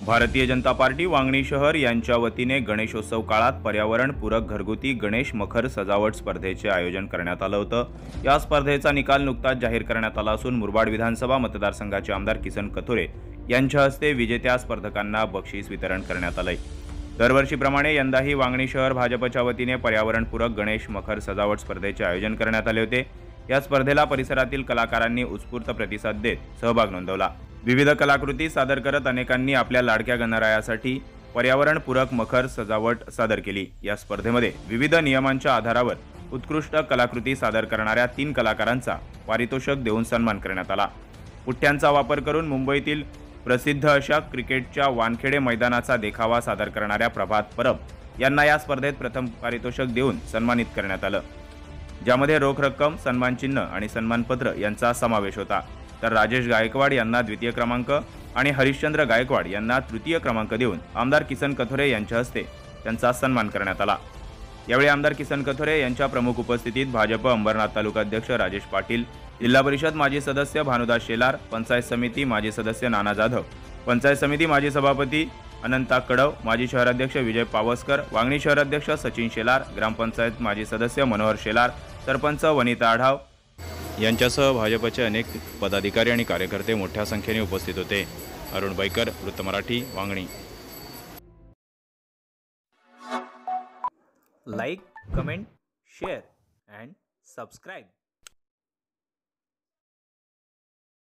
Bharatiya Janata party Vangani शहर यांच्या वतीने गणेशोत्सव काळात पर्यावरणपूरक घरगुती गणेश मखर सजावट स्पर्धेचे आयोजन करण्यात आलं होतं। या स्पर्धेचा निकाल नुकताच जाहीर करण्यात आला असून मुरबाड विधानसभा मतदारसंघाचे आमदार किसन कथोरे यांच्या हस्ते विजेत्या स्पर्धकांना बक्षीस वितरण करण्यात आले। दरवर्षीप्रमाणे यंदाही वांगणी शहर भाजपच्या वतीने पर्यावरणपूरक गणेश मखर सजावट स्पर्धेचे आयोजन करण्यात आले होते। या स्पर्धेला परिसरातील कलाकारांनी उत्स्फूर्त प्रतिसाद देत सहभाग नोंदवला। विविध कलाकृती सादर करत अनेकांनी आपल्या लाडक्या गणरायासाठी पर्यावरणपूरक मखर सजावट सादर केली। या स्पर्धेमध्ये विविध नियमांच्या आधारावर उत्कृष्ट कलाकृती सादर करणाऱ्या 3 कलाकारांचा पारितोषिक देऊन सन्मान करण्यात आला। पुठ्ठ्यांचा वापर करून मुंबईतील प्रसिद्ध अशा क्रिकेटच्या वानखेडे मैदानाचा देखावा सादर करणाऱ्या प्रभात परब यांना या स्पर्धेत प्रथम पारितोषिक देऊन सन्मानित करण्यात आलं, ज्यामध्ये रोख रक्कम, सन्मानचिन्ह आणि सन्मानपत्र यांचा समावेश होता। तर राजेश गायकवाड यांना द्वितीय क्रमांक आणि हरिश्चंद्र गायकवाड यांना तृतीय क्रमांक देऊन आमदार किसन कथोरे यांच्या हस्ते त्यांचा सन्मान करण्यात आला। यावेळी आमदार किसन कथोरे यांच्या प्रमुख उपस्थितीत भाजप अंबरनाथ तालुका अध्यक्ष राजेश पाटील, जिल्हा परिषद माजी सदस्य भानुदास शेलार, पंचायत समिती माजी सदस्य नाना जाधव, पंचायत समिती माजी सभापती अनंता कडव, माजी शहराध्यक्ष विजय पावसकर, वांगणी शहराध्यक्ष सचिन शेलार, ग्रामपंचायत माजी सदस्य मनोहर शेलार, सरपंच वनिता आढाव यांच्यासह भाजपचे अनेक पदाधिकारी आणि कार्यकर्ते मोठ्या संख्येने उपस्थित होते। अरुण बैकर, वृत्त Marathi, Vangani. Like, comment, share and subscribe.